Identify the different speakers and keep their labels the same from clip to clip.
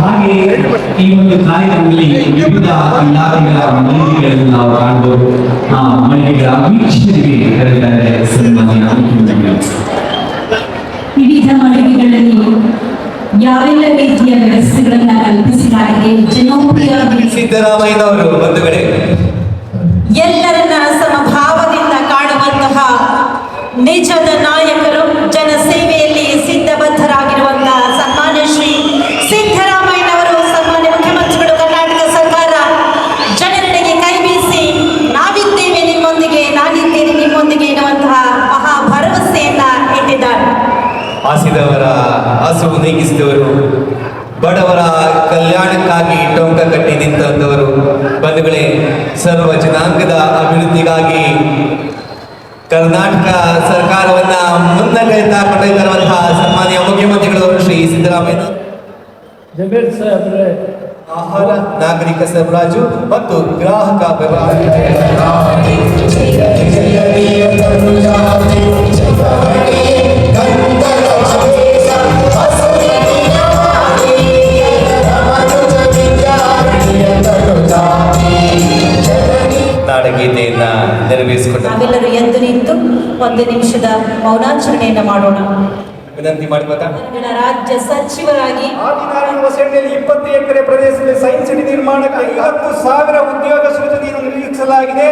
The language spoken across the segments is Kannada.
Speaker 1: ಹಾಗೆ ಈ ಒಂದು ಕಾರ್ಯಕ್ರಮದಲ್ಲಿ ವಿವಿಧ ಇಲಾಖೆಗಳ ಮಳಿಗೆಗಳನ್ನು ನಾವು ಕಾಣಬಹುದು. ಆ ಮಳಿಗೆಗಳ ವೀಕ್ಷಣೆಗೆ ಕರೆದಿದ್ದಾರೆ ಸನ್ಮಾನ್ಯ ಮುಖ್ಯಮಂತ್ರಿಗಳು.
Speaker 2: ವಿವಿಧ ಮಳಿಗೆಗಳಲ್ಲಿ ಯಾವೆಲ್ಲ ರೀತಿಯ ವ್ಯವಸ್ಥೆಗಳನ್ನ ಕಲ್ಪಿಸಲಾಗಿದೆ. ಜನಪ್ರಿಯ
Speaker 3: ಸಿದ್ದರಾಮಯ್ಯನವರು ಬಂಧುಗಳೇ,
Speaker 2: ಎಲ್ಲರನ್ನ ಸಮಭಾವದಿಂದ ಕಾಣುವಂತಹ ನಿಜದ ನಾಯಕರು, ಜನಸೇವೆಯಲ್ಲಿ ಸಿದ್ಧಬದ್ಧರಾಗಿರುವಂತಹ ಸನ್ಮಾನ್ಯ ಶ್ರೀ ಸಿದ್ದರಾಮಯ್ಯನವರು, ಸನ್ಮಾನ್ಯ ಮುಖ್ಯಮಂತ್ರಿಗಳು, ಕರ್ನಾಟಕ ಸರ್ಕಾರ ಜನರಿಗೆ ಕೈ ಬೀಸಿ ನಾವಿದ್ದೇವೆ ನಿಮ್ಮೊಂದಿಗೆ, ನಾನಿದ್ದೇನೆ ನಿಮ್ಮೊಂದಿಗೆ ಎನ್ನುವಂತಹ ಮಹಾ ಭರವಸೆಯನ್ನ ಇಟ್ಟಿದ್ದಾರೆ.
Speaker 3: ಹಸಿದವರ ಹಸುವು ನೀಗಿಸಿದವರು, ಬಡವರ ಕಲ್ಯಾಣಕ್ಕಾಗಿ ಟೊಂಕ ಕಟ್ಟಿ ನಿಂತವರು, ಬಂಧುಗಳೇ, ಸರ್ವ ಜನಾಂಗದ ಅಭಿವೃದ್ಧಿಗಾಗಿ ಕರ್ನಾಟಕ ಸರ್ಕಾರವನ್ನ ಮುನ್ನಡೆಯುತ್ತಾ ಕೊಂಡೊಯ್ತಿರುವಂತಹ ಸನ್ಮಾನ್ಯ ಮುಖ್ಯಮಂತ್ರಿಗಳು ಶ್ರೀ ಸಿದ್ದರಾಮಯ್ಯ. ಆಹಾರ, ನಾಗರಿಕ ಸರಬರಾಜು ಮತ್ತು ಗ್ರಾಹಕ ವ್ಯವಹಾರ ನಾಡಗೀತೆಯನ್ನ ನೆರವೇರಿಸಿಕೊಂಡು
Speaker 2: ನಾವೆಲ್ಲರೂ ಎದ್ದು ನಿಂತು ಒಂದು ನಿಮಿಷದ ಮೌನಾಚರಣೆಯನ್ನ ಮಾಡೋಣ.
Speaker 3: ವಿನಂತಿ ಮಾಡಬೇಕಾ?
Speaker 2: ರಾಜ್ಯ ಸಚಿವರಾಗಿ
Speaker 4: ಆದಿನಾರಾಯಣ ಹೊಸಳ್ಳಿಯಲ್ಲಿ 20 ಎಕರೆ ಪ್ರದೇಶದಲ್ಲಿ ಸೈನ್ಸ್ ಸಿಟಿ ನಿರ್ಮಾಣಕ್ಕೆ 50,000 ಉದ್ಯೋಗ ಸೃಜನೆಯನ್ನು ನಿರೀಕ್ಷಿಸಲಾಗಿದೆ.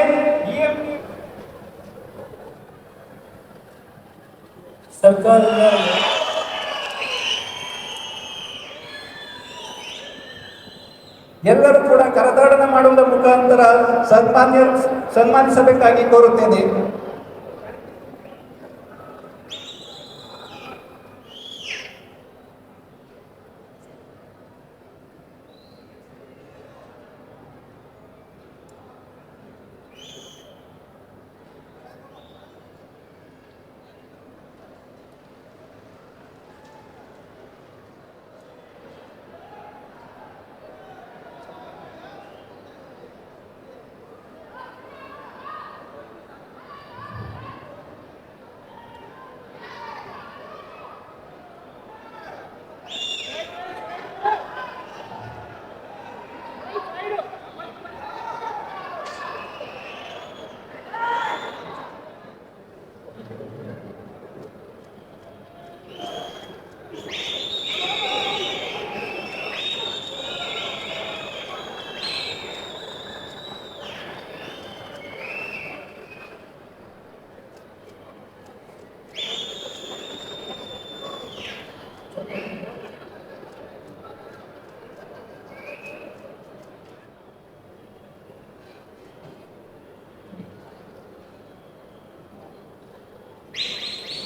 Speaker 4: ಸರ್ಕಾರದ ಎಲ್ಲರೂ ಕೂಡ ಕರತಾಡನ ಮಾಡುವುದರ ಮುಖಾಂತರ ಸನ್ಮಾನಿಸಬೇಕಾಗಿ ಕೋರುತ್ತೇನೆ.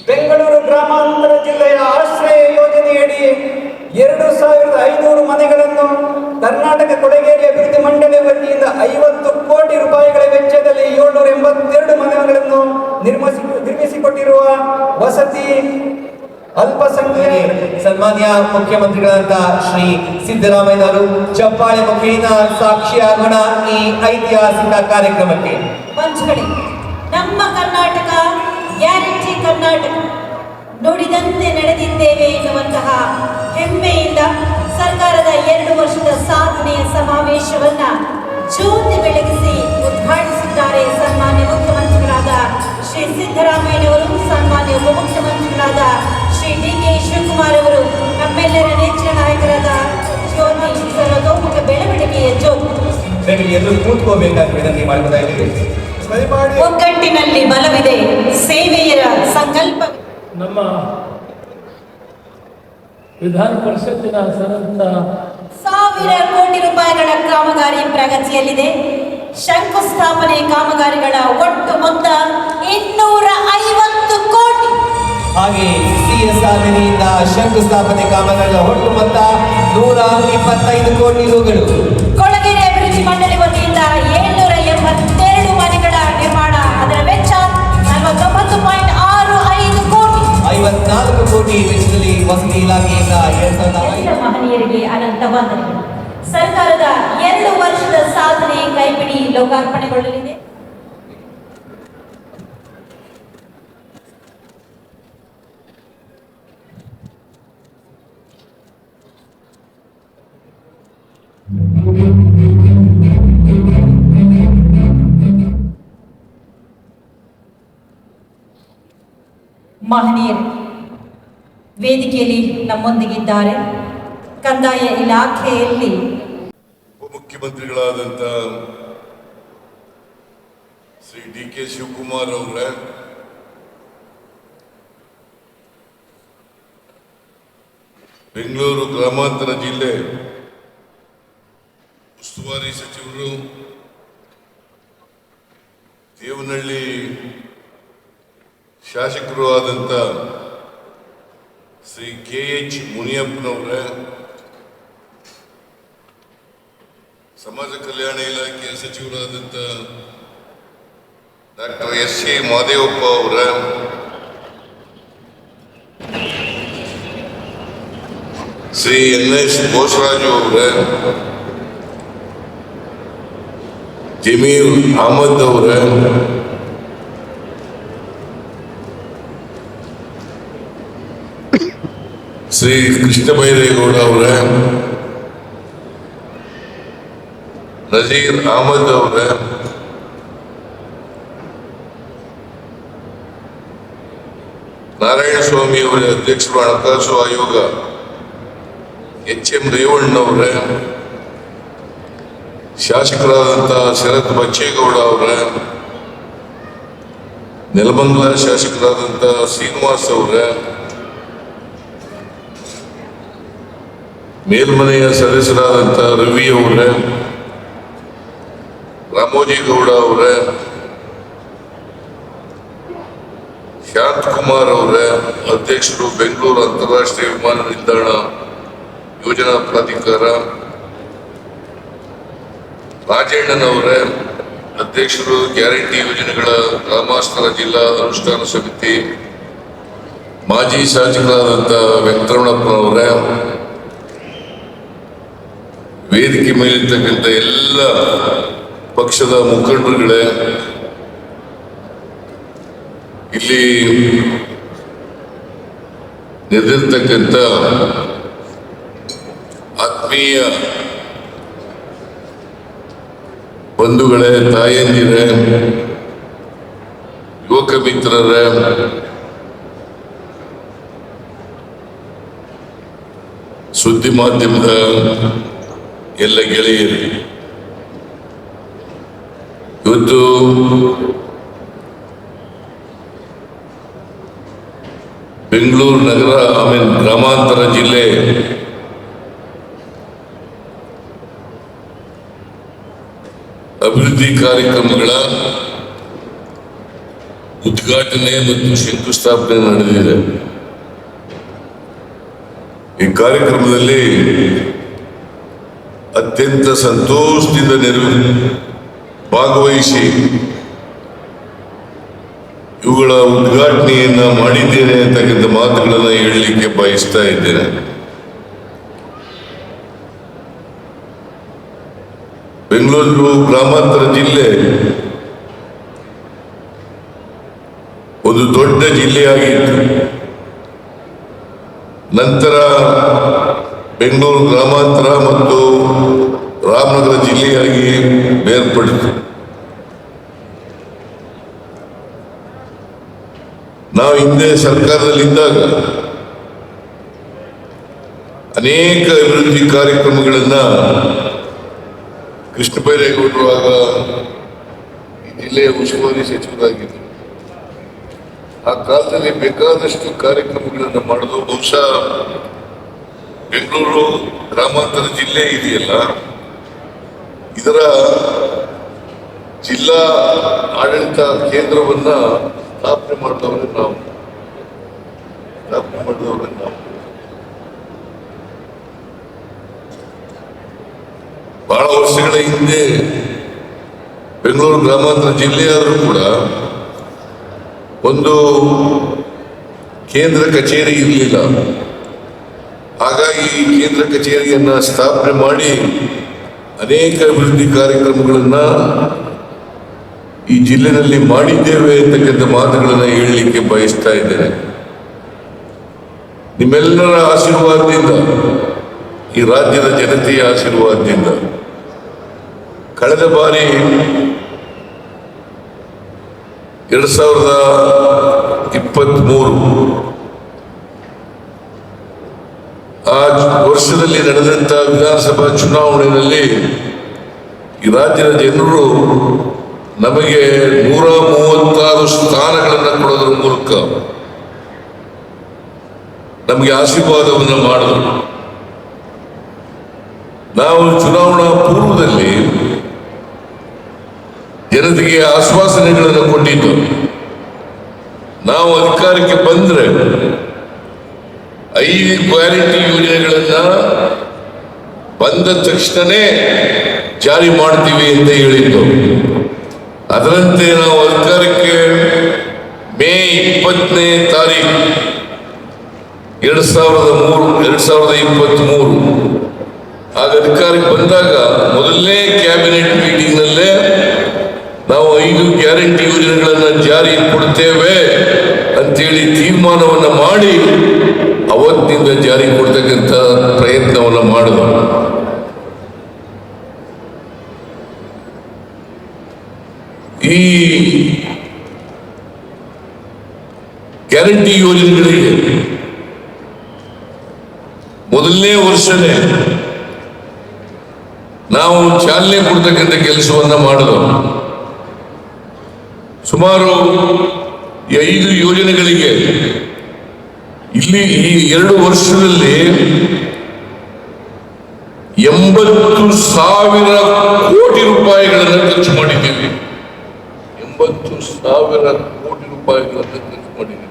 Speaker 4: ಬೆಂಗಳೂರು ಗ್ರಾಮಾಂತರ ಜಿಲ್ಲೆಯ ಆಶ್ರಯ ಯೋಜನೆಯಡಿ 2,500 ಮನೆಗಳನ್ನು ಕರ್ನಾಟಕ ಕೊಳೆಗೇರಿ ಅಭಿವೃದ್ಧಿ ಮಂಡಳಿ ವತಿಯಿಂದ 50 ಕೋಟಿ ರೂಪಾಯಿಗಳ ವೆಚ್ಚದಲ್ಲಿ 782 ಮನೆಗಳನ್ನು ನಿರ್ಮಿಸಿಕೊಟ್ಟಿರುವ ವಸತಿ ಅಲ್ಪಸಂಖ್ಯಾತ
Speaker 3: ಸನ್ಮಾನ್ಯ ಮುಖ್ಯಮಂತ್ರಿಗಳಂತ ಶ್ರೀ ಸಿದ್ದರಾಮಯ್ಯನವರು ಚಪ್ಪಾಳೆ ಮುಖೇನ ಸಾಕ್ಷಿಯಾಗೋಣ ಈ ಐತಿಹಾಸಿಕ ಕಾರ್ಯಕ್ರಮಕ್ಕೆ.
Speaker 2: ಪಂಚಗಳಿ ನಮ್ಮ ಕರ್ನಾಟಕ ಗ್ಯಾರಂಟಿ ಕರ್ನಾಟಕ, ನುಡಿದಂತೆ ನಡೆದಿದ್ದೇವೆ ಎನ್ನುವಂತಹ ಹೆಮ್ಮೆಯಿಂದ ಸರ್ಕಾರದ 2 ವರ್ಷದ ಸಾಧನೆಯ ಸಮಾವೇಶವನ್ನ ಜ್ಯೋತಿ ಬೆಳಗಿಸಿ ಉದ್ಘಾಟಿಸಿದ್ದಾರೆ ಸನ್ಮಾನ್ಯ ಮುಖ್ಯಮಂತ್ರಿಗಳಾದ ಶ್ರೀ ಸಿದ್ದರಾಮಯ್ಯನವರು, ಸನ್ಮಾನ್ಯ ಉಪಮುಖ್ಯಮಂತ್ರಿಗಳಾದ ಶ್ರೀ ಡಿ.ಕೆ. ಶಿವಕುಮಾರ್ ಅವರು, ನಮ್ಮೆಲ್ಲರ ನೆಚ್ಚಿನ ನಾಯಕರಾದ ಜ್ಯೋತಿ, ಸರ್ವತೋಮುಖ ಬೆಳವಣಿಗೆಯ ಜ್ಯೋತಿ.
Speaker 3: ಎಲ್ಲರೂ ಕೂತ್ಕೋಬೇಕಾಗಿ ವಿನಂತಿ ಮಾಡ್ತಾ ಇದ್ದೀವಿ.
Speaker 2: ಒಗ್ಗಟ್ಟಿನಲ್ಲಿ ಬಲವಿದೆ, ಸೇವೆಯ ಸಂಕಲ್ಪ.
Speaker 5: ನಮ್ಮ ವಿಧಾನ ಪರಿಷತ್ತಿನ ಸದಸ್ಯ
Speaker 2: 1,000 ಕೋಟಿ ರೂಪಾಯಿಗಳ ಕಾಮಗಾರಿ ಪ್ರಗತಿಯಲ್ಲಿದೆ. ಶಂಕುಸ್ಥಾಪನೆ ಕಾಮಗಾರಿಗಳ ಒಟ್ಟು ಮೊತ್ತ 250 ಕೋಟಿ.
Speaker 3: ಹಾಗೆ ಸಿಎಸ್ಆರ್ ನಿಧಿಯಿಂದ ಶಂಕುಸ್ಥಾಪನೆ ಕಾಮಗಾರಿಗಳ ಒಟ್ಟು ಮೊತ್ತ 125 ಕೋಟಿ ರೂಗಳು.
Speaker 2: ಕೊಳಗೇರಿ ಅಭಿವೃದ್ಧಿ ಮಂಡಳಿ ವತಿಯಿಂದ 782 ಮನೆಗಳ ನಿರ್ಮಾಣ, ಅದರ ವೆಚ್ಚ 49.65 ಕೋಟಿ.
Speaker 3: 54 ಕೋಟಿ ವೆಚ್ಚದಲ್ಲಿ ವಸತಿ ಇಲಾಖೆಯಿಂದ 2005
Speaker 2: ಮಹನೀಯರಿಗೆ ಅನಂತ ವಂದನೆಗಳು. ಸರ್ಕಾರದ 2 ವರ್ಷದ ಸಾಧನೆ ಕೈಪಿಡಿ ಲೋಕಾರ್ಪಣೆಗೊಳ್ಳಲಿದೆ. ಮಹನೀಯರು ವೇದಿಕೆಯಲ್ಲಿ ನಮ್ಮೊಂದಿಗಿದ್ದಾರೆ. ಕಂದಾಯ ಇಲಾಖೆಯಲ್ಲಿ
Speaker 6: ಉಪಮುಖ್ಯಮಂತ್ರಿಗಳಾದಂಥ ಶ್ರೀ ಡಿ ಕೆ ಶಿವಕುಮಾರ್ ಅವರ ಬೆಂಗಳೂರು ಗ್ರಾಮಾಂತರ ಜಿಲ್ಲೆ ಉಸ್ತುವಾರಿ ಸಚಿವರು, ದೇವನಹಳ್ಳಿ ಶಾಸಕರು ಆದಂಥ ಶ್ರೀ KH ಮುನಿಯಪ್ಪನವರ, ಸಮಾಜ ಕಲ್ಯಾಣ ಇಲಾಖೆಯ ಸಚಿವರಾದಂಥ ಡಾಕ್ಟರ್ SC ಮಾದೇವಪ್ಪ ಅವರ, ಶ್ರೀ NS ಬೋಸರಾಜು ಅವರ, ಜಮೀರ್ ಅಹಮದ್ ಅವರ, ಶ್ರೀ ಕೃಷ್ಣ ಬೈರೇಗೌಡ ಅವರ, ನಜೀರ್ ಅಹಮದ್ ಅವರ, ನಾರಾಯಣ ಸ್ವಾಮಿ ಅವರ ಅಧ್ಯಕ್ಷರು ಹಣಕಾಸು ಆಯೋಗ HM ರೇವಣ್ಣವರ, ಶಾಸಕರಾದಂಥ ಶರತ್ ಬಚ್ಚೇಗೌಡ ಅವರ, ನೆಲಮಂಗಲ ಶಾಸಕರಾದಂಥ ಶ್ರೀನಿವಾಸ್ ಅವರ, ಮೇಲ್ಮನೆಯ ಸದಸ್ಯರಾದಂಥ ರವಿ ಅವರ, ರಾಮೋಜಿಗೌಡ ಅವರ, ಶಾಂತಕುಮಾರ್ ಅವರ, ಅಧ್ಯಕ್ಷರು ಬೆಂಗಳೂರು ಅಂತಾರಾಷ್ಟ್ರೀಯ ವಿಮಾನ ನಿಲ್ದಾಣ ಯೋಜನಾ ಪ್ರಾಧಿಕಾರ, ರಾಜಣ್ಣನವರ, ಅಧ್ಯಕ್ಷರು ಗ್ಯಾರಂಟಿ ಯೋಜನೆಗಳ ಗ್ರಾಮಾಂತರ ಜಿಲ್ಲಾ ಅನುಷ್ಠಾನ ಸಮಿತಿ, ಮಾಜಿ ಶಾಸಕರಾದಂಥ ವೆಂಕಟರಮಣಪ್ಪನವರ, ವೇದಿಕೆ ಮೇಲಿರ್ತಕ್ಕಂಥ ಎಲ್ಲ ಪಕ್ಷದ ಮುಖಂಡರುಗಳೇ, ಇಲ್ಲಿ ನೆರೆದಿರ್ತಕ್ಕಂಥ ಆತ್ಮೀಯ ಬಂಧುಗಳೇ, ತಾಯಂದಿರೇ, ಯುವಕ ಮಿತ್ರರೇ, ಸುದ್ದಿ ಮಾಧ್ಯಮದ ಎಲ್ಲ ಗೆಳೆಯರು, ಇವತ್ತು ಬೆಂಗಳೂರು ನಗರ ಗ್ರಾಮಾಂತರ ಜಿಲ್ಲೆ ಅಭಿವೃದ್ಧಿ ಕಾರ್ಯಕ್ರಮಗಳ ಉದ್ಘಾಟನೆ ಮತ್ತು ಶಂಕುಸ್ಥಾಪನೆ ನಡೆದಿದೆ. ಈ ಕಾರ್ಯಕ್ರಮದಲ್ಲಿ ಅತ್ಯಂತ ಸಂತೋಷದಿಂದ ಭಾಗವಹಿಸಿ ಇವುಗಳ ಉದ್ಘಾಟನೆಯನ್ನ ಮಾಡಿದ್ದೇನೆ ಅಂತಕ್ಕಂಥ ಮಾತುಗಳನ್ನು ಹೇಳಲಿಕ್ಕೆ ಬಯಸ್ತಾ ಇದ್ದೇನೆ. ಬೆಂಗಳೂರು ಗ್ರಾಮಾಂತರ ಜಿಲ್ಲೆ ಒಂದು ದೊಡ್ಡ ಜಿಲ್ಲೆಯಾಗಿತ್ತು. ನಂತರ ಬೆಂಗಳೂರು ಗ್ರಾಮಾಂತರ ಮತ್ತು ರಾಮನಗರ ಜಿಲ್ಲೆಯಾಗಿ ಬೇರ್ಪಡಿತು. ನಾವು ಹಿಂದೆ ಸರ್ಕಾರದಲ್ಲಿದ್ದಾಗ ಅನೇಕ ಅಭಿವೃದ್ಧಿ ಕಾರ್ಯಕ್ರಮಗಳನ್ನ ಕೃಷ್ಣ ಬೈರೇಗೌಡರು ಆಗ ಈ ಜಿಲ್ಲೆಯ ಉಸ್ತುವಾರಿ ಸಚಿವರಾಗಿದ್ದರು. ಆ ಕಾಲದಲ್ಲಿ ಬೇಕಾದಷ್ಟು ಕಾರ್ಯಕ್ರಮಗಳನ್ನು ಮಾಡೋದು. ಬಹುಶಃ ಬೆಂಗಳೂರು ಗ್ರಾಮಾಂತರ ಜಿಲ್ಲೆ ಇದೆಯಲ್ಲ, ಇದರ ಜಿಲ್ಲಾ ಆಡಳಿತ ಕೇಂದ್ರವನ್ನ ಸ್ಥಾಪನೆ ಮಾಡಿದವರು ನಾವು. ಬಹಳ ವರ್ಷಗಳ ಹಿಂದೆ ಬೆಂಗಳೂರು ಗ್ರಾಮಾಂತರ ಜಿಲ್ಲೆಯಾದರೂ ಕೂಡ ಒಂದು ಕೇಂದ್ರ ಕಚೇರಿ ಇರಲಿಲ್ಲ. ಹಾಗಾಗಿ ಕೇಂದ್ರ ಕಚೇರಿಯನ್ನ ಸ್ಥಾಪನೆ ಮಾಡಿ ಅನೇಕ ಅಭಿವೃದ್ಧಿ ಕಾರ್ಯಕ್ರಮಗಳನ್ನ ಈ ಜಿಲ್ಲೆಯಲ್ಲಿ ಮಾಡಿದ್ದೇವೆ ಅಂತಕ್ಕಂಥ ಮಾತುಗಳನ್ನು ಹೇಳಲಿಕ್ಕೆ ಬಯಸ್ತಾ ಇದ್ದೇನೆ. ನಿಮ್ಮೆಲ್ಲರ ಆಶೀರ್ವಾದದಿಂದ, ಈ ರಾಜ್ಯದ ಜನತೆಯ ಆಶೀರ್ವಾದದಿಂದ ಕಳೆದ ಬಾರಿ 2020 ಆ ವರ್ಷದಲ್ಲಿ ನಡೆದಂತ ವಿಧಾನಸಭಾ ಚುನಾವಣೆಯಲ್ಲಿ ಈ ರಾಜ್ಯದ ಜನರು ನಮಗೆ 136 ಸ್ಥಾನಗಳನ್ನು ಕೊಡೋದ್ರ ಮೂಲಕ ನಮಗೆ ಆಶೀರ್ವಾದವನ್ನು ಮಾಡಿದರು. ನಾವು ಚುನಾವಣಾ ಪೂರ್ವದಲ್ಲಿ ಜನತೆಗೆ ಆಶ್ವಾಸನೆಗಳನ್ನು ಕೊಟ್ಟಿದ್ದು, ನಾವು ಅಧಿಕಾರಕ್ಕೆ ಬಂದ್ರೆ 5 ಗ್ಯಾರಂಟಿ ಯೋಜನೆಗಳನ್ನ ಬಂದ ತಕ್ಷಣನೇ ಜಾರಿ ಮಾಡ್ತೀವಿ ಅಂತ ಹೇಳಿದ್ದು. ಅದರಂತೆ ನಾವು ಅಧಿಕಾರಕ್ಕೆ ಮೇ 20ನೇ ತಾರೀಕು 2023 ಆಗ ಅಧಿಕಾರಕ್ಕೆ ಬಂದಾಗ ಮೊದಲನೇ ಕ್ಯಾಬಿನೆಟ್ ಮೀಟಿಂಗ್ನಲ್ಲೇ ನಾವು 5 ಗ್ಯಾರಂಟಿ ಯೋಜನೆಗಳನ್ನು ಜಾರಿ ಕೊಡ್ತೇವೆ ಅಂತೇಳಿ ತೀರ್ಮಾನವನ್ನು ಮಾಡಿ ಅವತ್ತಿನಿಂದ ಜಾರಿ ಕೊಡ್ತಕ್ಕಂಥ ಪ್ರಯತ್ನವನ್ನು ಮಾಡಿದ್ರು. ಈ ಗ್ಯಾರಂಟಿ ಯೋಜನೆಗಳಿಗೆ ಮೊದಲನೇ ವರ್ಷನೇ ನಾವು ಚಾಲನೆ ಕೊಡ್ತಕ್ಕಂಥ ಕೆಲಸವನ್ನ ಮಾಡಿದ್ರು. ಸುಮಾರು 5 ಯೋಜನೆಗಳಿಗೆ ಇಲ್ಲಿ ಈ 2 ವರ್ಷದಲ್ಲಿ 80,000 ಕೋಟಿ ರೂಪಾಯಿಗಳನ್ನು ಖರ್ಚು ಮಾಡಿದ್ದೀವಿ. 80,000 ಕೋಟಿ ರೂಪಾಯಿಗಳನ್ನು ಖರ್ಚು ಮಾಡಿದ್ದೀವಿ.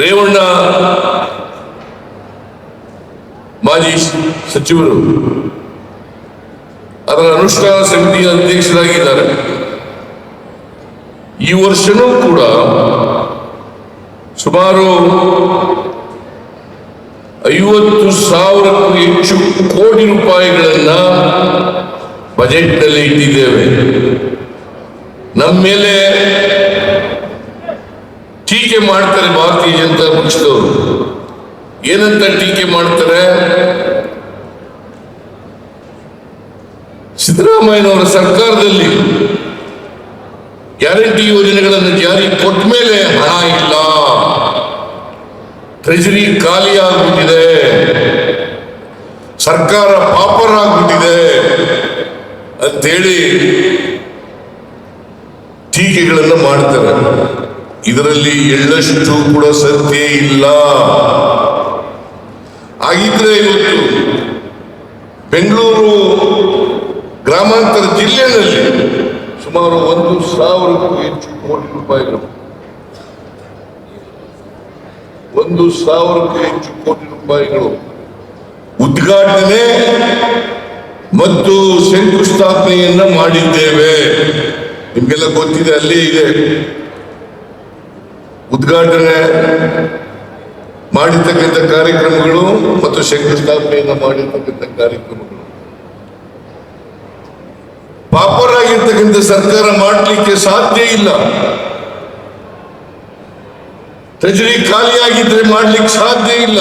Speaker 6: ರೇವಣ್ಣ ಮಾಜಿ ಸಚಿವರು ಅದರ ಅನುಷ್ಠಾನ ಸಮಿತಿಯ ಅಧ್ಯಕ್ಷರಾಗಿದ್ದಾರೆ. ಈ ವರ್ಷನೂ ಕೂಡ ಸುಮಾರು 50,000ಕ್ಕೂ ಹೆಚ್ಚು ಕೋಟಿ ರೂಪಾಯಿಗಳನ್ನ ಬಜೆಟ್ನಲ್ಲಿ ಇಟ್ಟಿದ್ದೇವೆ. ನಮ್ಮ ಮೇಲೆ ಟೀಕೆ ಮಾಡ್ತಾರೆ ಭಾರತೀಯ ಜನತಾ ಪಕ್ಷದವರು. ಏನಂತ ಟೀಕೆ ಮಾಡ್ತಾರೆ? ಸಿದ್ದರಾಮಯ್ಯನವರ ಸರ್ಕಾರದಲ್ಲಿ ಗ್ಯಾರಂಟಿ ಯೋಜನೆಗಳನ್ನು ಜಾರಿ ಕೊಟ್ಟ ಮೇಲೆ ಹಣ ಇಲ್ಲ, ಟ್ರೆಜರಿ ಖಾಲಿ ಆಗ್ಬಿಟ್ಟಿದೆ, ಸರ್ಕಾರ ಪಾಪರ್ ಆಗ್ಬಿಟ್ಟಿದೆ ಅಂತೇಳಿ ಟೀಕೆಗಳನ್ನು ಮಾಡ್ತಾರೆ. ಇದರಲ್ಲಿ ಎಳ್ಳಷ್ಟು ಕೂಡ ಸತ್ಯ ಇಲ್ಲ. ಹಾಗಿದ್ರೆ ಇವತ್ತು ಬೆಂಗಳೂರು ಗ್ರಾಮಾಂತರ ಜಿಲ್ಲೆಯಲ್ಲಿ ಸುಮಾರು 1,000ಕ್ಕೂ ಹೆಚ್ಚು ಕೋಟಿ ರೂಪಾಯಿಗಳು 1,000ಕ್ಕೂ ಹೆಚ್ಚು ಕೋಟಿ ರೂಪಾಯಿಗಳು ಉದ್ಘಾಟನೆ ಮತ್ತು ಶಂಕುಸ್ಥಾಪನೆಯನ್ನ ಮಾಡಿದ್ದೇವೆ. ನಿಮ್ಗೆಲ್ಲ ಗೊತ್ತಿದೆ, ಅಲ್ಲೇ ಇದೆ. ಉದ್ಘಾಟನೆ ಮಾಡಿರ್ತಕ್ಕಂಥ ಕಾರ್ಯಕ್ರಮಗಳು ಮತ್ತು ಶಂಕುಸ್ಥಾಪನೆಯನ್ನ ಮಾಡಿರ್ತಕ್ಕಂಥ ಕಾರ್ಯಕ್ರಮಗಳು. ಪಾಪರಾಗಿರ್ತಕ್ಕಂಥ ಸರ್ಕಾರ ಮಾಡಲಿಕ್ಕೆ ಸಾಧ್ಯ ಇಲ್ಲ. ಟ್ರೆಜರಿ ಖಾಲಿಯಾಗಿದ್ರೆ ಮಾಡ್ಲಿಕ್ಕೆ ಸಾಧ್ಯ ಇಲ್ಲ.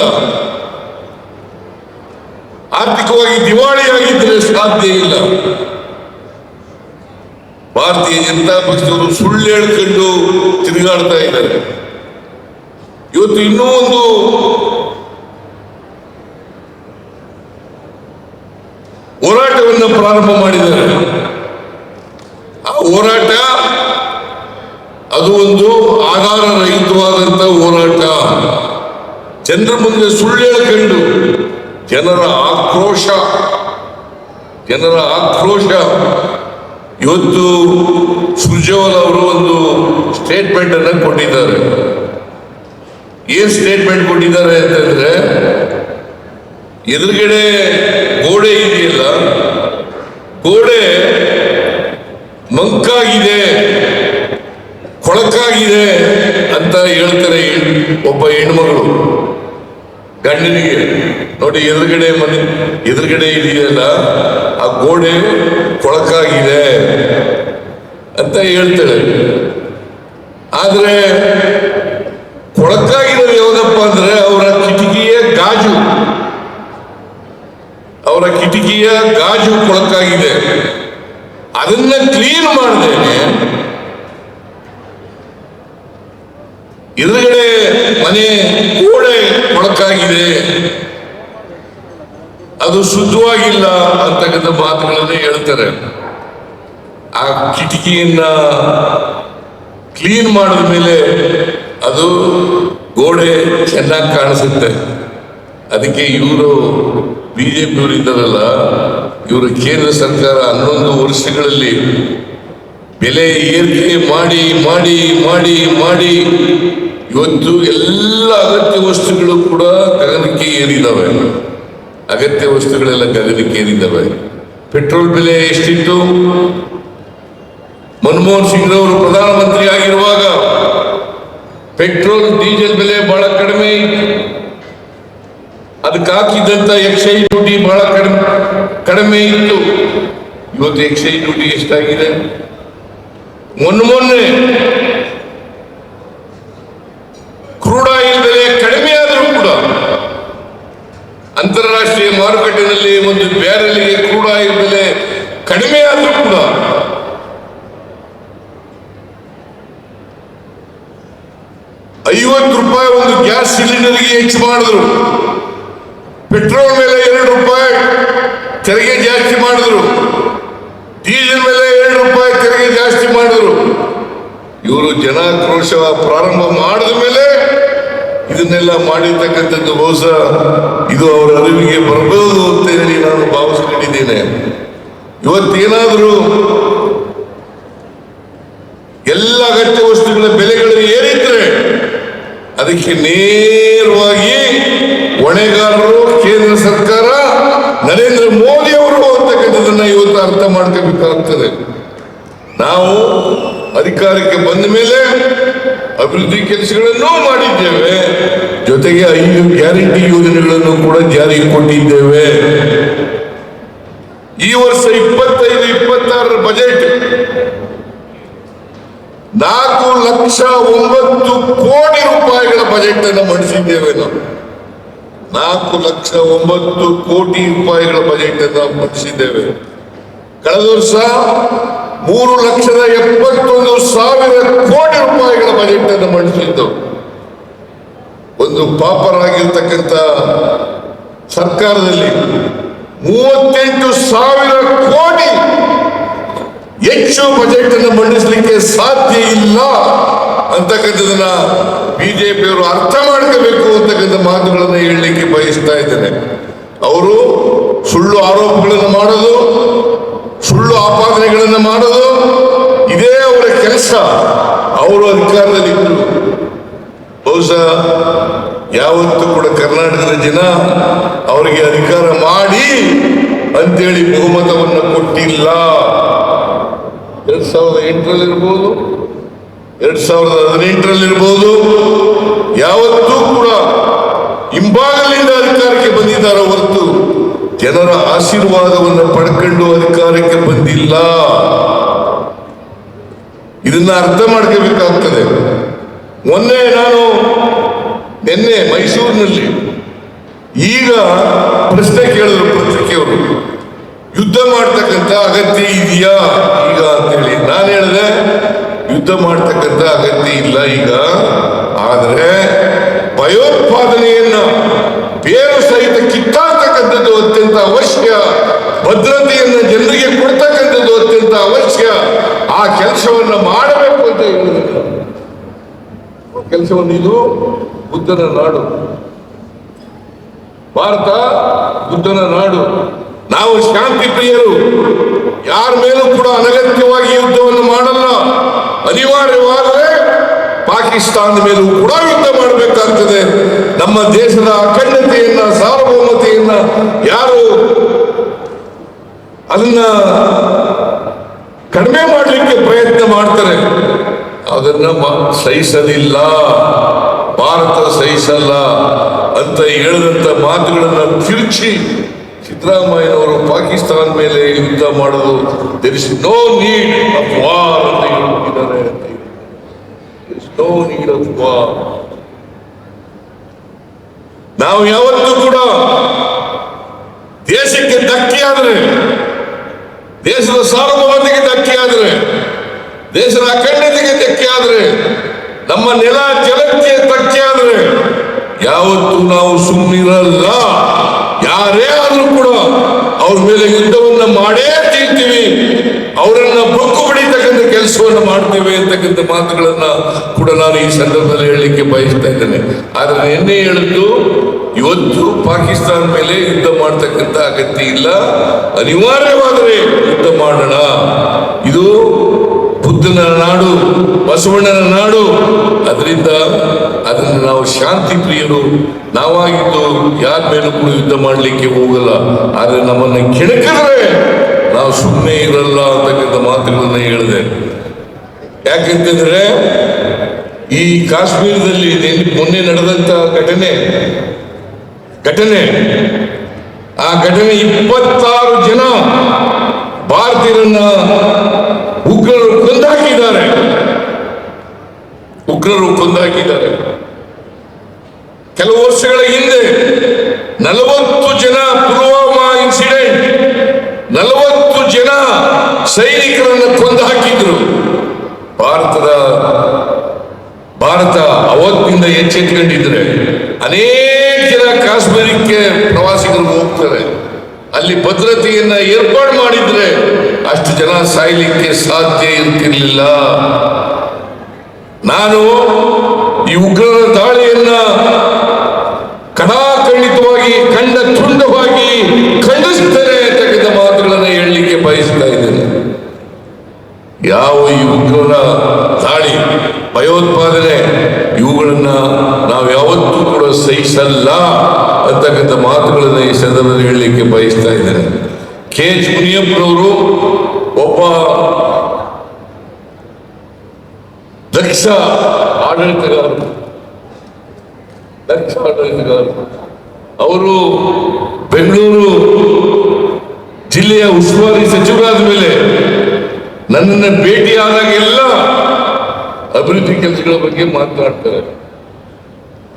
Speaker 6: ಆರ್ಥಿಕವಾಗಿ ದಿವಾಳಿಯಾಗಿದ್ರೆ ಸಾಧ್ಯ ಇಲ್ಲ. ಭಾರತೀಯ ಜನತಾ ಪಕ್ಷದವರು ಸುಳ್ಳು ಹೇಳ್ಕೊಂಡು ತಿರುಗಾಡ್ತಾ ಇದ್ದಾರೆ. ಇವತ್ತು ಇನ್ನೂ ಒಂದು ಹೋರಾಟವನ್ನು ಪ್ರಾರಂಭ ಮಾಡಿದ್ದಾರೆ. ಆ ಹೋರಾಟ ಅದು ಒಂದು ಆಧಾರ ರಹಿತವಾದಂತ ಹೋರಾಟ. ಜನರ ಮುಂದೆ ಸುಳ್ಳು ಹೇಳ್ಕೊಂಡು ಜನರ ಆಕ್ರೋಶ ಇವತ್ತು ಸುರ್ಜೇವಾಲಾ ಅವರು ಒಂದು ಸ್ಟೇಟ್ಮೆಂಟ್ ಅನ್ನು ಕೊಟ್ಟಿದ್ದಾರೆ. ಏನ್ ಸ್ಟೇಟ್ಮೆಂಟ್ ಕೊಟ್ಟಿದ್ದಾರೆ ಅಂತಂದ್ರೆ, ಎದುರುಗಡೆ ಗೋಡೆ ಇದೆಯಲ್ಲ, ಗೋಡೆ ಮಂಕಾಗಿದೆ, ಕೊಳಕಾಗಿದೆ ಅಂತ ಹೇಳ್ತಾರೆ ಒಬ್ಬ ಹೆಣ್ಮಗಳು ಗಂಡನಿಗೆ. ನೋಡಿ, ಎದುರುಗಡೆ ಇದೆಯಲ್ಲ, ಆ ಗೋಡೆ ಕೊಳಕಾಗಿದೆ ಅಂತ ಹೇಳ್ತಾಳೆ. ಆದ್ರೆ ಕೊಳಕಾಗಿರೋದು ಯಾವುದಪ್ಪ ಅಂದ್ರೆ ಅವರ ಕಿಟಕಿಯ ಗಾಜು ಕೊಳಕಾಗಿದೆ. ಅದನ್ನ ಕ್ಲೀನ್ ಮಾಡ್ದೇನೆ ಎದುರುಗಡೆ ಮನೆ ಗೋಡೆ ಕೊಳಕಾಗಿದೆ, ಅದು ಶುದ್ಧವಾಗಿಲ್ಲ ಅಂತಕ್ಕಂಥ ಮಾತುಗಳನ್ನು ಹೇಳ್ತಾರೆ. ಆ ಕಿಟಕಿಯನ್ನ ಕ್ಲೀನ್ ಮಾಡಿದ ಮೇಲೆ ಅದು ಗೋಡೆ ಚೆನ್ನಾಗಿ ಕಾಣಿಸುತ್ತೆ. ಅದಕ್ಕೆ ಇವರು ಬಿಜೆಪಿಯವರು ಇದ್ದಾರಲ್ಲ, ಇವರು ಕೇಂದ್ರ ಸರ್ಕಾರ 11 ವರ್ಷಗಳಲ್ಲಿ ಬೆಲೆ ಏರಿಕೆ ಮಾಡಿ ಮಾಡಿ ಮಾಡಿ ಮಾಡಿ ಇವತ್ತು ಎಲ್ಲ ಅಗತ್ಯ ವಸ್ತುಗಳು ಕೂಡ ಗಗನಕ್ಕೆ ಏರಿದ್ದಾವೆ. ಅಗತ್ಯ ವಸ್ತುಗಳೆಲ್ಲ ಗಗನಕ್ಕೆ ಏರಿದ್ದಾವೆ. ಪೆಟ್ರೋಲ್ ಬೆಲೆ ಎಷ್ಟಿತ್ತು? ಮನಮೋಹನ್ ಸಿಂಗ್ ಅವರು ಪ್ರಧಾನಮಂತ್ರಿ ಆಗಿರುವಾಗ ಪೆಟ್ರೋಲ್ ಡೀಸೆಲ್ ಬೆಲೆ ಬಹಳ ಕಡಿಮೆ ಇತ್ತು. ಅದಕ್ಕೆ ಹಾಕಿದಂತ ಎಕ್ಸೈಸ್ ಡ್ಯೂಟಿ ಬಹಳ ಕಡಿಮೆ ಇತ್ತು. ಇವತ್ತು ಎಕ್ಸೈಸ್ ಡ್ಯೂಟಿ ಎಷ್ಟಾಗಿದೆ? ಮೊನ್ನೆ ಕ್ರೂಡ್ ಆಯಿಲ್ ಬೆಲೆ ಕಡಿಮೆ ಆದರೂ ಕೂಡ ಅಂತಾರಾಷ್ಟ್ರೀಯ ಮಾರುಕಟ್ಟೆಯಲ್ಲಿ ಒಂದು ಬ್ಯಾರೆಲ್ಗೆ ಕ್ರೂಡ್ ಆಯಿಲ್ ಬೆಲೆ ಕಡಿಮೆ ಆದರೂ ಕೂಡ ₹50 ಒಂದು ಗ್ಯಾಸ್ ಸಿಲಿಂಡರ್ಗೆ ಹೆಚ್ಚು ಮಾಡಿದ್ರು. ಪೆಟ್ರೋಲ್ ಮೇಲೆ ₹2 ತೆರಿಗೆ ಜಾಸ್ತಿ ಮಾಡಿದ್ರು. ಡೀಸೆಲ್ ಮೇಲೆ ₹2 ತೆರಿಗೆ ಜಾಸ್ತಿ ಮಾಡಿದ್ರು. ಇವರು ಜನಾಕ್ರೋಶ ಪ್ರಾರಂಭ ಮಾಡಿದ ಮೇಲೆ ಇದನ್ನೆಲ್ಲ ಮಾಡಿರ್ತಕ್ಕಂಥದ್ದು ಬಹುಶಃ ಇದು ಅವರ ಅರಿವಿಗೆ ಬರಬಹುದು ಅಂತ ಹೇಳಿ ನಾನು ಭಾವಿಸ್ಕೊಂಡಿದ್ದೇನೆ. ಇವತ್ತೇನಾದರೂ ಎಲ್ಲ ಅಗತ್ಯ ವಸ್ತುಗಳ ಬೆಲೆಗಳು ಏರಿದ್ರೆ ಅದಕ್ಕೆ ನೇರವಾಗಿ ಹೊಣೆಗಾರರು ಕೇಂದ್ರ ಸರ್ಕಾರ, ನರೇಂದ್ರ ಮೋದಿ ಅವರು ಅಂತಕ್ಕಂಥದ್ದನ್ನ ಇವತ್ತು ಅರ್ಥ ಮಾಡ್ಕೋಬೇಕಾಗ್ತದೆ. ನಾವು ಅಧಿಕಾರಕ್ಕೆ ಬಂದ ಮೇಲೆ ಅಭಿವೃದ್ಧಿ ಕೆಲಸಗಳನ್ನು ಮಾಡಿದ್ದೇವೆ, ಜೊತೆಗೆ 5 ಗ್ಯಾರಂಟಿ ಯೋಜನೆಗಳನ್ನು ಕೂಡ ಜಾರಿಗೆ ಕೊಟ್ಟಿದ್ದೇವೆ. ಈ ವರ್ಷ 25-26 ಬಜೆಟ್ 4,09,00,000 ಬಜೆಟ್ ಅನ್ನು ಮಂಡಿಸಿದ್ದೇವೆ. ನಾವು 4,09,00,000 ಬಜೆಟ್ ಅನ್ನು ಮಂಡಿಸಿದ್ದೇವೆ. ಕಳೆದ ವರ್ಷ 3,71,000 ಬಜೆಟ್ ಅನ್ನು ಮಂಡಿಸಿದ್ದು. ಒಂದು ಪಾಪರಾಗಿರ್ತಕ್ಕಂಥ ಸರ್ಕಾರದಲ್ಲಿ 38,000 ಕೋಟಿ ಹೆಚ್ಚು ಬಜೆಟ್ ಅನ್ನು ಮಂಡಿಸಲಿಕ್ಕೆ ಸಾಧ್ಯ ಇಲ್ಲ ಅಂತಕ್ಕಂಥದನ್ನ ಬಿಜೆಪಿಯವರು ಅರ್ಥ ಮಾಡ್ಕೋಬೇಕು ಅಂತಕ್ಕಂಥ ಮಾತುಗಳನ್ನು ಹೇಳಲಿಕ್ಕೆ ಬಯಸ್ತಾ ಇದ್ದೇನೆ. ಅವರು ಸುಳ್ಳು ಆರೋಪಗಳನ್ನು ಮಾಡೋದು, ಸುಳ್ಳು ಆಪಾದನೆಗಳನ್ನು ಮಾಡೋದು ಇದೇ ಅವರ ಕೆಲಸ. ಅವರು ಅಧಿಕಾರದಲ್ಲಿದ್ದರು. ಬಹುಶಃ ಯಾವತ್ತೂ ಕೂಡ ಕರ್ನಾಟಕದ ಜನ ಅವರಿಗೆ ಅಧಿಕಾರ ಮಾಡಿ ಅಂತೇಳಿ ಬಹುಮತವನ್ನು ಕೊಟ್ಟಿಲ್ಲ. 2008ರಲ್ಲಿರ್ಬೋದು, 2018ರಲ್ಲಿರ್ಬೋದು, ಯಾವತ್ತೂ ಕೂಡ ಹಿಂಭಾಗಲಿಂದ ಅಧಿಕಾರಕ್ಕೆ ಬಂದಿದ್ದಾರೆ ಹೊರತು ಜನರ ಆಶೀರ್ವಾದವನ್ನು ಪಡ್ಕೊಂಡು ಅಧಿಕಾರಕ್ಕೆ ಬಂದಿಲ್ಲ. ಇದನ್ನ ಅರ್ಥ ಮಾಡ್ಕೋಬೇಕಾಗ್ತದೆ. ನಿನ್ನೆ ಮೈಸೂರಿನಲ್ಲಿ ಈಗ ಪ್ರಶ್ನೆ ಕೇಳಿದ್ರು ಪತ್ರಿಕೆಯವರು, ಯುದ್ಧ ಮಾಡ್ತಕ್ಕಂಥ ಅಗತ್ಯ ಇದೆಯಾ ಈಗ ಅಂತೇಳಿ. ನಾನು ಹೇಳಿದೆ ಯುದ್ಧ ಮಾಡ್ತಕ್ಕಂಥ ಅಗತ್ಯ ಇಲ್ಲ ಈಗ, ಆದರೆ ಭಯೋತ್ಪಾದನೆಯನ್ನ ಬೇರು ಸಹಿತ ಕಿತ್ತಾಡ್ತಕ್ಕಂಥದ್ದು ಅತ್ಯಂತ ಅವಶ್ಯ. ಭದ್ರತೆಯನ್ನು ಜನರಿಗೆ ಕೊಡ್ತಕ್ಕಂಥದ್ದು ಅತ್ಯಂತ ಅವಶ್ಯ. ಆ ಕೆಲಸವನ್ನು ಮಾಡಬೇಕು ಅಂತ ಹೇಳಿದ್ರು. ಕೆಲಸವನ್ನು, ಇದು ಬುದ್ಧನ ನಾಡು, ಭಾರತ ಬುದ್ಧನ ನಾಡು. ನಾವು ಶಾಂತಿ ಪ್ರಿಯರು, ಯಾರ ಮೇಲೂ ಕೂಡ ಅನಗತ್ಯವಾಗಿ ಯುದ್ಧವನ್ನು ಮಾಡಲ್ಲ. ಅನಿವಾರ್ಯವಾದರೆ ಪಾಕಿಸ್ತಾನದ ಮೇಲೂ ಕೂಡ ಯುದ್ಧ ಮಾಡಬೇಕಾಗ್ತದೆ. ನಮ್ಮ ದೇಶದ ಅಖಂಡತೆಯನ್ನ, ಸಾರ್ವಭೌಮತೆಯನ್ನ ಯಾರು ಅದನ್ನ ಕಡಿಮೆ ಮಾಡಲಿಕ್ಕೆ ಪ್ರಯತ್ನ ಮಾಡ್ತಾರೆ, ಅದನ್ನ ಸಹಿಸಲಿಲ್ಲ, ಭಾರತ ಸಹಿಸಲ್ಲ ಅಂತ ಹೇಳಿದಂತ ಮಾತುಗಳನ್ನ ತಿರುಚಿ ಸಿದ್ದರಾಮಯ್ಯನವರು ಪಾಕಿಸ್ತಾನ ಮೇಲೆ ಯುದ್ಧ ಮಾಡೋದು there is no need of war ಅಂತ ಹೇಳಿದ್ದಾರೆ. No need of war. ನಾವು ಯಾವತ್ತೂ ಕೂಡ ದೇಶಕ್ಕೆ ಧಕ್ಕೆ ಆದರೆ, ದೇಶದ ಸಾರ್ವಭೌಮತೆಗೆ ಧಕ್ಕೆ ಆದರೆ, ದೇಶದ ಅಖಂಡತೆಗೆ ಧಕ್ಕೆ ಆದರೆ ನಮ್ಮ ನೆಲ ಜಲಕ್ಕೆ ಧಕ್ಕೆ ಆದ್ರೆ ಯಾವತ್ತೂ ನಾವು ಸುಮ್ಮನಿರಲ್ಲ. ಯಾರೇ ಆದ್ರೂ ಕೂಡ ಅವ್ರ ಮೇಲೆ ಯುದ್ಧವನ್ನ ಮಾಡೇ ತೀರ್ತೀವಿ, ಅವರನ್ನ ಬೊಕ್ಕು ಬಡಿತಕ್ಕಂಥ ಕೆಲಸವನ್ನು ಮಾಡ್ತೇವೆ ಅಂತಕ್ಕಂಥ ಮಾತುಗಳನ್ನ ಕೂಡ ನಾನು ಈ ಸಂದರ್ಭದಲ್ಲಿ ಹೇಳಲಿಕ್ಕೆ ಬಯಸ್ತಾ ಇದ್ದೇನೆ. ಆದ್ರೆ ಎನ್ನೆ ಹೇಳಿದ್ದು, ಇವತ್ತು ಪಾಕಿಸ್ತಾನ ಮೇಲೆ ಯುದ್ಧ ಮಾಡ್ತಕ್ಕಂಥ ಅಗತ್ಯ ಇಲ್ಲ, ಅನಿವಾರ್ಯವಾದರೆ ಯುದ್ಧ ಮಾಡೋಣ. ಇದು ಬುದ್ಧನ ನಾಡು, ಬಸವಣ್ಣನ ನಾಡು. ಅದರಿಂದ ಅದನ್ನು ನಾವು ಶಾಂತಿ ಪ್ರಿಯರು ನಾವಾಗಿದ್ದು ಯಾರ ಮೇಲೂ ಕೂಡ ಯುದ್ಧ ಮಾಡಲಿಕ್ಕೆ ಹೋಗಲ್ಲ. ಆದ್ರೆ ನಮ್ಮನ್ನು ಕೆಣಕಿದ್ರೆ ನಾವು ಸುಮ್ಮನೆ ಇರಲ್ಲ ಅಂತಕ್ಕಂಥ ಮಾತುಗಳನ್ನ ಹೇಳಿದೆ. ಯಾಕೆಂತಂದ್ರೆ ಈ ಕಾಶ್ಮೀರದಲ್ಲಿ ಮೊನ್ನೆ ನಡೆದಂತ ಘಟನೆ ಆ ಘಟನೆ 26 ಜನ ಭಾರತೀಯರನ್ನ ಉಗ್ರರು ಕೊಂದಾಕಿದ್ದಾರೆ. ಕೆಲವು ವರ್ಷಗಳ ಹಿಂದೆ 40 ಜನ ಪುಲ್ವಾಮಾ ಇನ್ಸಿಡೆಂಟ್, 40 ಜನ ಸೈನಿಕರನ್ನು ಕೊಂದು ಹಾಕಿದ್ರು. ಭಾರತ ಅವತ್ತಿನಿಂದ ಎಚ್ಚೆತ್ಕೊಂಡಿದ್ರೆ ಅನೇಕ ಜನ ಕಾಶ್ಮೀರಕ್ಕೆ ಪ್ರವಾಸಿಗರು ಹೋಗ್ತಾರೆ. ಅಲ್ಲಿ ಭದ್ರತೆಯನ್ನ ಏರ್ಪಾಡು ಮಾಡಿದ್ರೆ ಅಷ್ಟು ಜನ ಸಾಯ್ಲಿಕ್ಕೆ ಸಾಧ್ಯ ಇರ್ತಿರ್ಲಿಲ್ಲ. ನಾನು ಈ ಉಗ್ರರ ದಾಳಿಯನ್ನ ಕಡಾಖಂಡಿತವಾಗಿ ಖಂಡ ತುಂಡವಾಗಿ ಖಂಡಿಸ್ತೇನೆ ಅಂತಕ್ಕಂಥ ಮಾತುಗಳನ್ನು ಹೇಳಲಿಕ್ಕೆ ಬಯಸ್ತಾ ಇದ್ದೇನೆ. ಯಾವ ಈ ಉಗ್ರರ ದಾಳಿ, ಭಯೋತ್ಪಾದನೆ, ಇವುಗಳನ್ನ ನಾವು ಯಾವತ್ತೂ ಕೂಡ ಸಹಿಸಲ್ಲ ಅಂತಕ್ಕಂಥ ಮಾತುಗಳನ್ನ ಈ ಸಂದರ್ಭದಲ್ಲಿ ಹೇಳಲಿಕ್ಕೆ ಬಯಸ್ತಾ ಇದ್ದೇನೆ. KH ಮುನಿಯಪ್ಪನವರು ಒಬ್ಬ ದಕ್ಷ ಆಡಳಿತಗಾರರು. ಅವರು ಬೆಂಗಳೂರು ಜಿಲ್ಲೆಯ ಉಸ್ತುವಾರಿ ಸಚಿವರಾದ ಮೇಲೆ ನನ್ನನ್ನು ಭೇಟಿಯಾದಾಗೆಲ್ಲ ಅಭಿವೃದ್ಧಿ ಕೆಲಸಗಳ ಬಗ್ಗೆ ಮಾತನಾಡ್ತಾರೆ,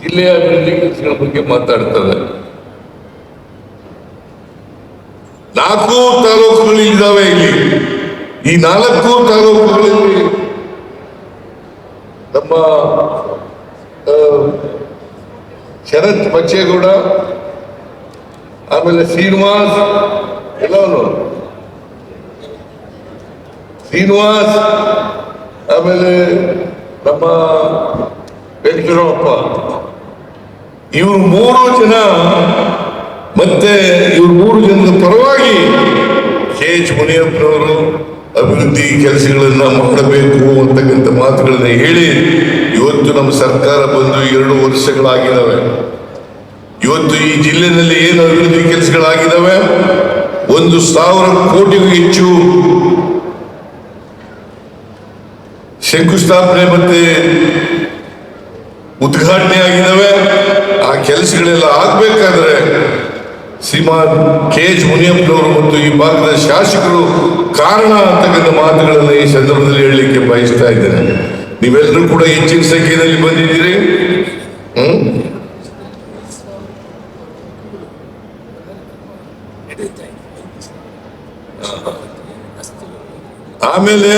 Speaker 6: ಜಿಲ್ಲೆಯ ಅಭಿವೃದ್ಧಿ ಕೆಲಸಗಳ ಬಗ್ಗೆ ಮಾತಾಡ್ತಾರೆ. 4 ತಾಲೂಕುಗಳಿದ್ದಾವೆ ಇಲ್ಲಿ. ಈ 4 ತಾಲೂಕುಗಳಲ್ಲಿ ನಮ್ಮ ಶರತ್ ಬಚ್ಚೇಗೌಡ, ಆಮೇಲೆ ಶ್ರೀನಿವಾಸ್, ಆಮೇಲೆ ನಮ್ಮ ವೆಂಕಟರಮಪ್ಪ, ಇವರು 3 ಜನ, ಮತ್ತೆ ಇವರು 3 ಜನದ ಪರವಾಗಿ KH ಮುನಿಯಪ್ಪನವರು ಅಭಿವೃದ್ಧಿ ಕೆಲಸಗಳನ್ನ ಮಾಡಬೇಕು ಅಂತಕ್ಕಂಥ ಮಾತುಗಳನ್ನ ಹೇಳಿ ಇವತ್ತು ನಮ್ಮ ಸರ್ಕಾರ ಬಂದು 2 ವರ್ಷಗಳಾಗಿದ್ದಾವೆ. ಇವತ್ತು ಈ ಜಿಲ್ಲೆಯಲ್ಲಿ ಏನು ಅಭಿವೃದ್ಧಿ ಕೆಲಸಗಳಾಗಿದ್ದಾವೆ, 1,000 ಕೋಟಿಗೂ ಹೆಚ್ಚು ಶಂಕುಸ್ಥಾಪನೆ ಮತ್ತೆ ಉದ್ಘಾಟನೆ ಆಗಿದ್ದಾವೆ. ಆ ಕೆಲಸಗಳೆಲ್ಲ ಆಗ್ಬೇಕಾದ್ರೆ ಶ್ರೀಮಾನ್ KH ಮುನಿಯಪ್ಪನವರು ಮತ್ತು ಈ ಭಾಗದ ಶಾಸಕರು ಕಾರಣ ಅಂತಕ್ಕಂಥ ಮಾತುಗಳನ್ನು ಈ ಸಂದರ್ಭದಲ್ಲಿ ಹೇಳಲಿಕ್ಕೆ ಬಯಸ್ತಾ ಇದ್ದೇನೆ. ನೀವೆಲ್ಲರೂ ಕೂಡ ಹೆಚ್ಚಿನ ಸಂಖ್ಯೆಯಲ್ಲಿ ಬಂದಿದ್ದೀರಿ. ಆಮೇಲೆ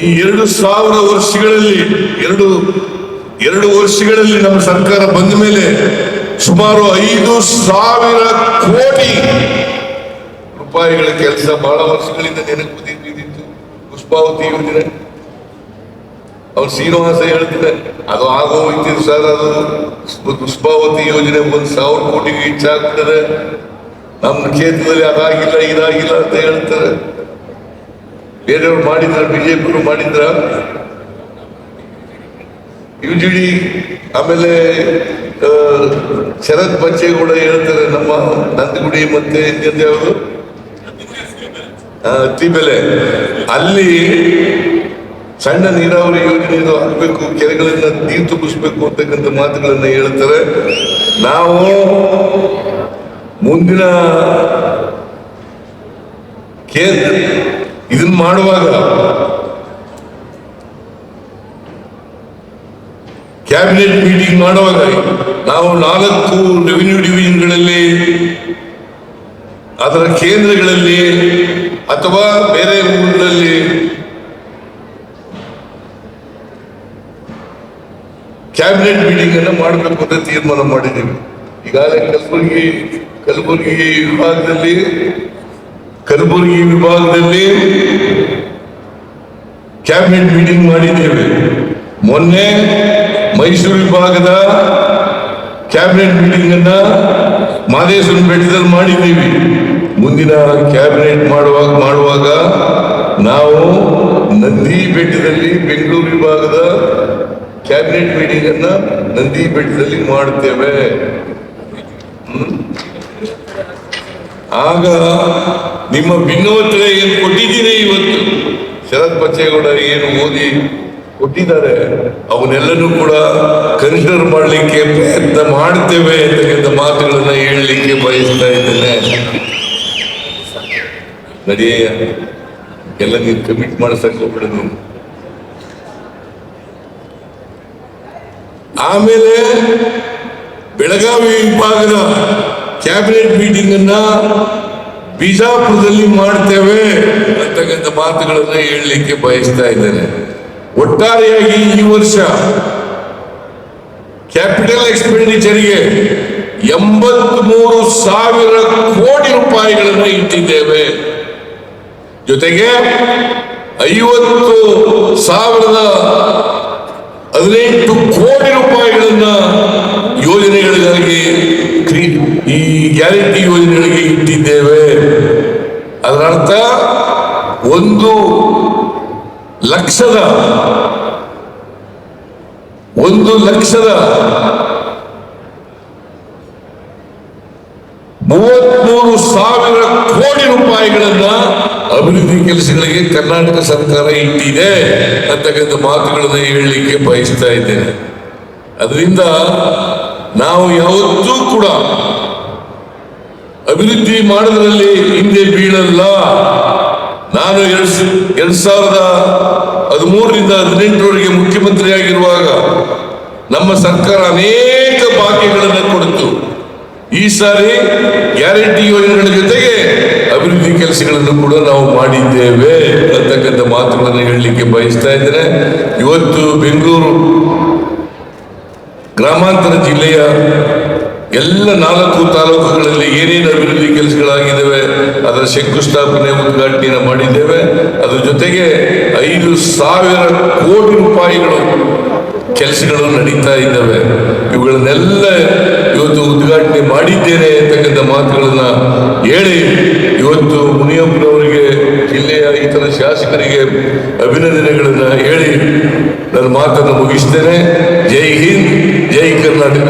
Speaker 6: ಈ 2,000 ವರ್ಷಗಳಲ್ಲಿ 2 ವರ್ಷಗಳಲ್ಲಿ ನಮ್ಮ ಸರ್ಕಾರ ಬಂದ ಮೇಲೆ ಸುಮಾರು 5,000 ಕೋಟಿ ರೂಪಾಯಿಗಳ ಕೆಲಸ ಬಹಳ ವರ್ಷಗಳಿಂದ ನೆನಪುದಿತ್ತು. ಪುಷ್ಪಾವತಿ ಯೋಜನೆ, ಅವ್ರು ಶ್ರೀನಿವಾಸ ಹೇಳ್ತಿದೆ ಅದು ಆಗೋಯ್ತಿದೆ ಸರ್, ಅದು ಪುಷ್ಪಾವತಿ ಯೋಜನೆ 1,000 ಕೋಟಿಗೆ ಹೆಚ್ಚಾಗ್ತದೆ, ನಮ್ಮ ಕ್ಷೇತ್ರದಲ್ಲಿ ಅದಾಗಿಲ್ಲ ಇದಾಗಿಲ್ಲ ಅಂತ ಹೇಳ್ತಾರೆ. ಬೇರೆಯವ್ರು ಮಾಡಿದ್ರ, ಬಿಜೆಪಿಯವರು ಮಾಡಿದ್ರ, UGD, ಆಮೇಲೆ ಶರತ್ ಬಚ್ಚೇಗೌಡ ಹೇಳ್ತಾರೆ ನಮ್ಮ ನಂದಗುಡಿ ಮತ್ತೆ ಯಾವುದು ಅತ್ತಿಬೆಲೆ, ಅಲ್ಲಿ ಸಣ್ಣ ನೀರಾವರಿ ಯೋಜನೆ ಆಗಬೇಕು, ಕೆರೆಗಳನ್ನ ನೀರು ತುಂಬಿಸ್ಬೇಕು ಅಂತಕ್ಕಂಥ ಮಾತುಗಳನ್ನ ಹೇಳ್ತಾರೆ. ನಾವು ಮುಂದಿನ ಇದನ್ನ ಮಾಡುವಾಗ ಕ್ಯಾಬಿನೆಟ್ ಮೀಟಿಂಗ್ ಮಾಡುವಾಗ ನಾವು 4 ರೆವಿನ್ಯೂ ಡಿವಿಷನ್ಗಳಲ್ಲಿ, ಅದರ ಕೇಂದ್ರಗಳಲ್ಲಿ ಅಥವಾ ಬೇರೆ ಊರಿನಲ್ಲಿ ಕ್ಯಾಬಿನೆಟ್ ಮೀಟಿಂಗ್ ಅನ್ನು ಮಾಡಬೇಕು ಅಂತ ತೀರ್ಮಾನ ಮಾಡಿದ್ದೀವಿ. ಈಗಾಗಲೇ ಕಲಬುರಗಿ ವಿಭಾಗದಲ್ಲಿ ಕ್ಯಾಬಿನೆಟ್ ಮೀಟಿಂಗ್ ಮಾಡಿದ್ದೇವೆ. ಮೊನ್ನೆ ಮೈಸೂರು ವಿಭಾಗದ ಕ್ಯಾಬಿನೆಟ್ ಮೀಟಿಂಗ್ ಅನ್ನ ಮಾದೇಶ್ವರ ಬೆಟ್ಟದಲ್ಲಿ ಮಾಡಿದ್ದೀವಿ. ಮುಂದಿನ ಕ್ಯಾಬಿನೆಟ್ ಮಾಡುವಾಗ ನಾವು ನಂದಿ ಬೆಟ್ಟದಲ್ಲಿ ಬೆಂಗಳೂರು ವಿಭಾಗದ ಕ್ಯಾಬಿನೆಟ್ ಮೀಟಿಂಗ್ ಅನ್ನ ನಂದಿ ಬೆಟ್ಟದಲ್ಲಿ ಮಾಡುತ್ತೇವೆ. ಆಗ ನಿಮ್ಮ ಭಿನ್ನವತ್ತರೆ ಏನು ಕೊಟ್ಟಿದ್ದೀನಿ ಇವತ್ತು ಶರತ್ ಬಚ್ಚೇಗೌಡ ಏನು ಓದಿ ಕೊಟ್ಟಿದ್ದಾರೆ ಅವನ್ನೆಲ್ಲನೂ ಕೂಡ ಕನ್ಸಿಡರ್ ಮಾಡಲಿಕ್ಕೆ ಪ್ರಯತ್ನ ಮಾಡ್ತೇವೆ ಅಂತಕ್ಕಂಥ ಮಾತುಗಳನ್ನ ಹೇಳಲಿಕ್ಕೆ ಬಯಸ್ತಾ ಇದ್ದೇನೆ. ನಡೆಯ ಎಲ್ಲ ನೀವು ಕಮಿಟ್ ಮಾಡಿಸಕ್ ಹೋಗ್ಬಿಡ ನೀವು. ಆಮೇಲೆ ಬೆಳಗಾವಿ ವಿಭಾಗದ ಕ್ಯಾಬಿನೆಟ್ ಮೀಟಿಂಗ್ ಅನ್ನ ಬಿಜಾಪುರದಲ್ಲಿ ಮಾಡ್ತೇವೆ ಅಂತಕ್ಕಂಥ ಮಾತುಗಳನ್ನ ಹೇಳಲಿಕ್ಕೆ ಬಯಸ್ತಾ ಇದ್ದೇನೆ. ಒಟ್ಟಾರೆಯಾಗಿ ಈ ವರ್ಷ ಕ್ಯಾಪಿಟಲ್ ಎಕ್ಸ್ಪೆಂಡಿಚರ್ಗೆ 83,000 ಕೋಟಿ ರೂಪಾಯಿಗಳನ್ನು ಇಟ್ಟಿದ್ದೇವೆ. ಜೊತೆಗೆ 50,018 ಕೋಟಿ ರೂಪಾಯಿಗಳನ್ನ ಯೋಜನೆಗಳಿಗಾಗಿ ಈ ಗ್ಯಾರಂಟಿ ಯೋಜನೆಗಳಿಗೆ ಇಟ್ಟಿದ್ದೇವೆ. ಅದರರ್ಥ 1,33,000 ಕೋಟಿ ರೂಪಾಯಿಗಳನ್ನ ಅಭಿವೃದ್ಧಿ ಕೆಲಸಗಳಿಗೆ ಕರ್ನಾಟಕ ಸರ್ಕಾರ ಇಟ್ಟಿದೆ ಅಂತಕ್ಕಂಥ ಮಾತುಗಳನ್ನು ಹೇಳಲಿಕ್ಕೆ ಬಯಸ್ತಾ ಇದ್ದೇನೆ. ಅದರಿಂದ ನಾವು ಯಾವತ್ತೂ ಕೂಡ ಅಭಿವೃದ್ಧಿ ಮಾಡೋದ್ರಲ್ಲಿ ಹಿಂದೆ ಬೀಳಲ್ಲ. ನಾನು 2013ರಿಂದ 2018ರವರೆಗೆ ಮುಖ್ಯಮಂತ್ರಿ ಆಗಿರುವಾಗ ನಮ್ಮ ಸರ್ಕಾರ ಅನೇಕ ಭಾಗ್ಯಗಳನ್ನು ಕೊಡ್ತು. ಈ ಸಾರಿ ಗ್ಯಾರಂಟಿ ಯೋಜನೆಗಳ ಜೊತೆಗೆ ಅಭಿವೃದ್ಧಿ ಕೆಲಸಗಳನ್ನು ಕೂಡ ನಾವು ಮಾಡಿದ್ದೇವೆ ಅಂತಕ್ಕಂಥ ಮಾತುಗಳನ್ನು ಹೇಳಲಿಕ್ಕೆ ಬಯಸ್ತಾ ಇದ್ದೇನೆ. ಇವತ್ತು ಬೆಂಗಳೂರು ಗ್ರಾಮಾಂತರ ಜಿಲ್ಲೆಯ ಎಲ್ಲ 4 ತಾಲೂಕುಗಳಲ್ಲಿ ಏನೇನು ಅಭಿವೃದ್ಧಿ ಕೆಲಸಗಳಾಗಿದ್ದಾವೆ ಅದರ ಶಂಕುಸ್ಥಾಪನೆ ಉದ್ಘಾಟನೆ ಮಾಡಿದ್ದೇವೆ. ಅದರ ಜೊತೆಗೆ 5,000 ಕೋಟಿ ರೂಪಾಯಿಗಳು ಕೆಲಸಗಳು ನಡೀತಾ ಇದ್ದಾವೆ. ಇವುಗಳನ್ನೆಲ್ಲ ಇವತ್ತು ಉದ್ಘಾಟನೆ ಮಾಡಿದ್ದೇನೆ ಅಂತಕ್ಕಂಥ ಮಾತುಗಳನ್ನ ಹೇಳಿ ಇವತ್ತು ಮುನಿಯಪ್ಪನವರಿಗೆ ಜಿಲ್ಲೆಯ ಇತರ ಶಾಸಕರಿಗೆ ಅಭಿನಂದನೆಗಳನ್ನ ಹೇಳಿ ನನ್ನ ಮಾತನ್ನು ಮುಗಿಸ್ತೇನೆ. ಜೈ ಹಿಂದ್, ಜೈ ಕರ್ನಾಟಕ.